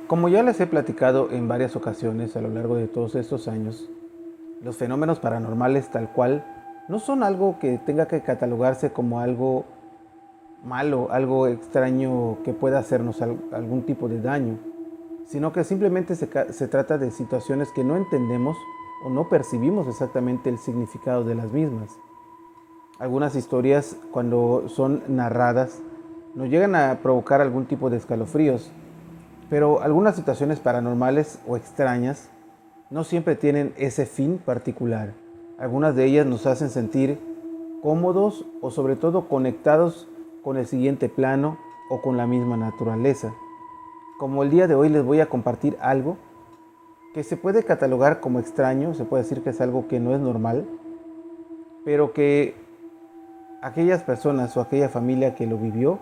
Como ya les he platicado en varias ocasiones a lo largo de todos estos años, los fenómenos paranormales tal cual no son algo que tenga que catalogarse como algo malo, algo extraño que pueda hacernos algún tipo de daño, sino que simplemente se trata de situaciones que no entendemos o no percibimos exactamente el significado de las mismas. Algunas historias, cuando son narradas, nos llegan a provocar algún tipo de escalofríos, pero algunas situaciones paranormales o extrañas no siempre tienen ese fin particular. Algunas de ellas nos hacen sentir cómodos o sobre todo conectados con el siguiente plano o con la misma naturaleza. Como el día de hoy les voy a compartir algo que se puede catalogar como extraño, se puede decir que es algo que no es normal, pero que aquellas personas o aquella familia que lo vivió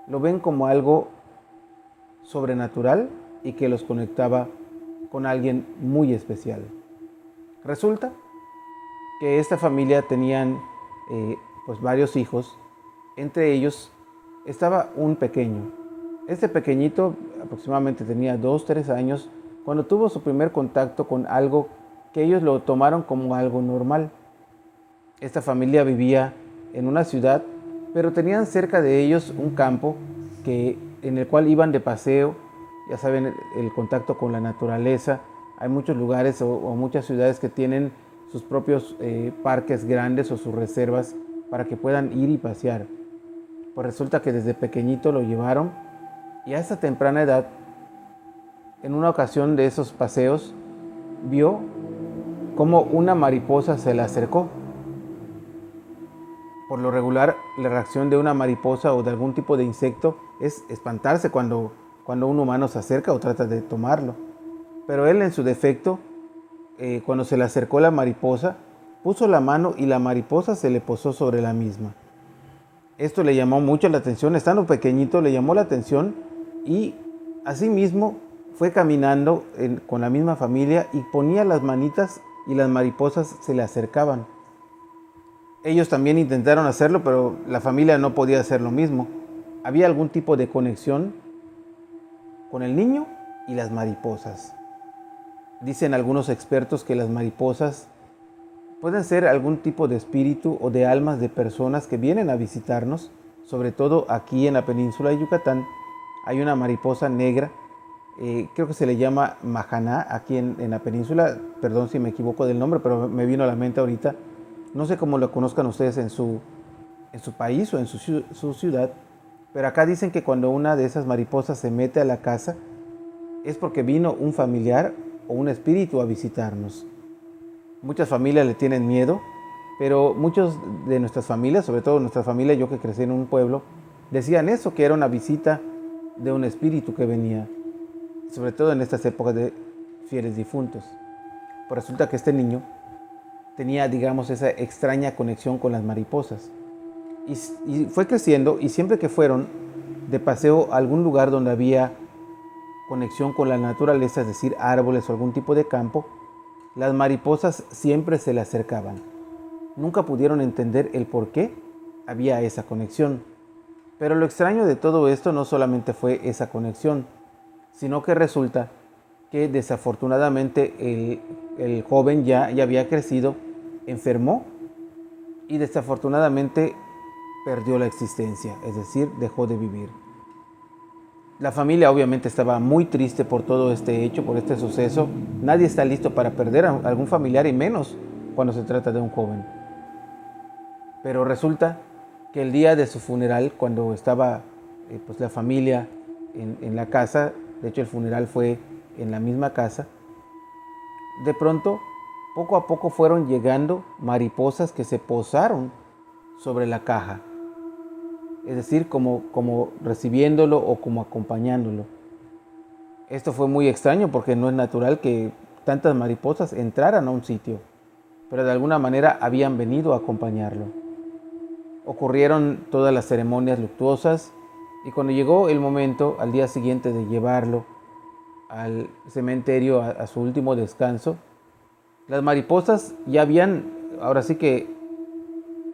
lo ven como algo sobrenatural y que los conectaba con alguien muy especial. Resulta que esta familia tenían pues varios hijos, entre ellos estaba un pequeño. Este pequeñito aproximadamente tenía 2, 3 años cuando tuvo su primer contacto con algo que ellos lo tomaron como algo normal. Esta familia vivía en una ciudad, pero tenían cerca de ellos un campo en el cual iban de paseo. Ya saben, el contacto con la naturaleza. Hay muchos lugares o muchas ciudades que tienen sus propios parques grandes o sus reservas para que puedan ir y pasear. Pues resulta que desde pequeñito lo llevaron y a esa temprana edad, en una ocasión de esos paseos, vio cómo una mariposa se le acercó. Por lo regular, la reacción de una mariposa o de algún tipo de insecto es espantarse cuando un humano se acerca o trata de tomarlo. Pero él, en su defecto, cuando se le acercó la mariposa, puso la mano y la mariposa se le posó sobre la misma. Esto le llamó mucho la atención, estando pequeñito le llamó la atención y asimismo fue caminando con la misma familia y ponía las manitas y las mariposas se le acercaban. Ellos también intentaron hacerlo, pero la familia no podía hacer lo mismo. Había algún tipo de conexión con el niño y las mariposas. Dicen algunos expertos que las mariposas pueden ser algún tipo de espíritu o de almas de personas que vienen a visitarnos, sobre todo aquí en la península de Yucatán. Hay una mariposa negra, creo que se le llama majaná aquí en la península, perdón si me equivoco del nombre, pero me vino a la mente ahorita. No sé cómo lo conozcan ustedes en su país o en su ciudad, pero acá dicen que cuando una de esas mariposas se mete a la casa es porque vino un familiar o un espíritu a visitarnos. Muchas familias le tienen miedo, pero muchos de nuestras familias, sobre todo nuestra familia, yo que crecí en un pueblo, decían eso, que era una visita de un espíritu que venía, sobre todo en estas épocas de fieles difuntos. Pues resulta que este niño tenía, digamos, esa extraña conexión con las mariposas. Y fue creciendo y siempre que fueron de paseo a algún lugar donde había conexión con la naturaleza, es decir, árboles o algún tipo de campo, las mariposas siempre se le acercaban. Nunca pudieron entender el por qué había esa conexión. Pero lo extraño de todo esto no solamente fue esa conexión, sino que resulta que desafortunadamente el joven ya había crecido, enfermó y desafortunadamente perdió la existencia, es decir, dejó de vivir. La familia obviamente estaba muy triste por todo este hecho, por este suceso. Nadie está listo para perder a algún familiar y menos cuando se trata de un joven. Pero resulta que el día de su funeral, cuando estaba pues la familia en la casa, de hecho el funeral fue en la misma casa, de pronto, poco a poco fueron llegando mariposas que se posaron sobre la caja. Es decir, como recibiéndolo o como acompañándolo. Esto fue muy extraño porque no es natural que tantas mariposas entraran a un sitio, pero de alguna manera habían venido a acompañarlo. Ocurrieron todas las ceremonias luctuosas y cuando llegó el momento al día siguiente de llevarlo al cementerio a su último descanso, las mariposas ya habían, ahora sí que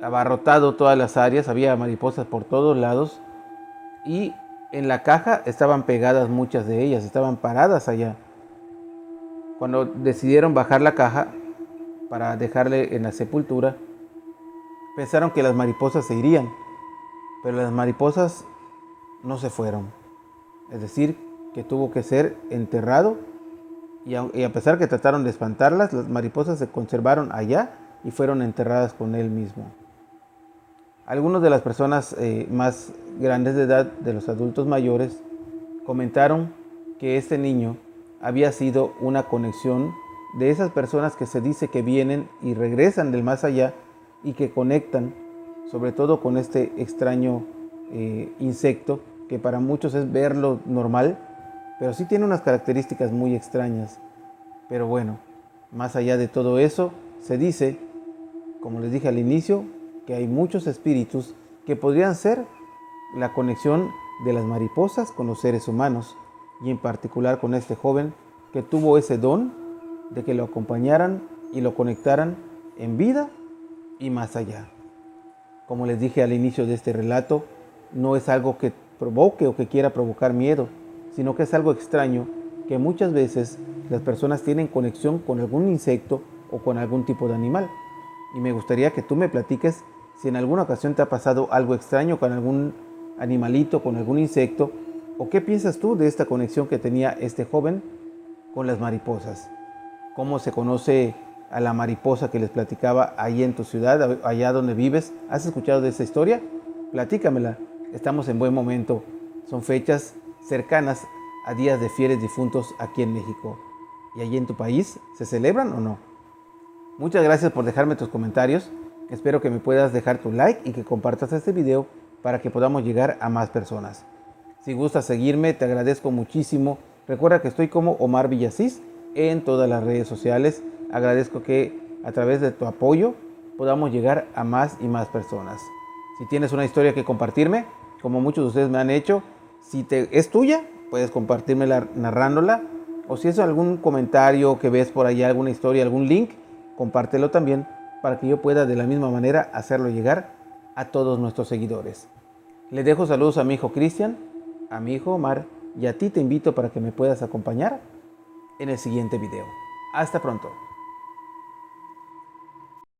abarrotado todas las áreas, había mariposas por todos lados y En la caja estaban pegadas muchas de ellas, estaban paradas allá. Cuando decidieron bajar la caja para dejarle en la sepultura, pensaron que las mariposas se irían, pero las mariposas no se fueron. Es decir, que tuvo que ser enterrado y a pesar que trataron de espantarlas, las mariposas se conservaron allá y fueron enterradas con él mismo. Algunas de las personas más grandes de edad, de los adultos mayores, comentaron que este niño había sido una conexión de esas personas que se dice que vienen y regresan del más allá y que conectan, sobre todo con este extraño insecto, que para muchos es verlo normal, pero sí tiene unas características muy extrañas. Pero bueno, más allá de todo eso, se dice, como les dije al inicio, que hay muchos espíritus que podrían ser la conexión de las mariposas con los seres humanos, y en particular con este joven que tuvo ese don de que lo acompañaran y lo conectaran en vida y más allá. Como les dije al inicio de este relato, no es algo que provoque o que quiera provocar miedo, sino que es algo extraño que muchas veces las personas tienen conexión con algún insecto o con algún tipo de animal. Y me gustaría que tú me platiques si en alguna ocasión te ha pasado algo extraño con algún animalito, con algún insecto, o qué piensas tú de esta conexión que tenía este joven con las mariposas. ¿Cómo se conoce a la mariposa que les platicaba ahí en tu ciudad, allá donde vives? ¿Has escuchado de esa historia? Platícamela. Estamos en buen momento. Son fechas cercanas a días de fieles difuntos aquí en México. ¿Y allí en tu país se celebran o no? Muchas gracias por dejarme tus comentarios. Espero que me puedas dejar tu like y que compartas este video para que podamos llegar a más personas. Si gustas seguirme, te agradezco muchísimo. Recuerda que estoy como Omar Villasís en todas las redes sociales. Agradezco que a través de tu apoyo podamos llegar a más y más personas. Si tienes una historia que compartirme, como muchos de ustedes me han hecho, si es tuya, puedes compartírmela narrándola. O si es algún comentario que ves por allá, alguna historia, algún link, compártelo también para que yo pueda de la misma manera hacerlo llegar a todos nuestros seguidores. Le dejo saludos a mi hijo Cristian, a mi hijo Omar y a ti te invito para que me puedas acompañar en el siguiente video. Hasta pronto.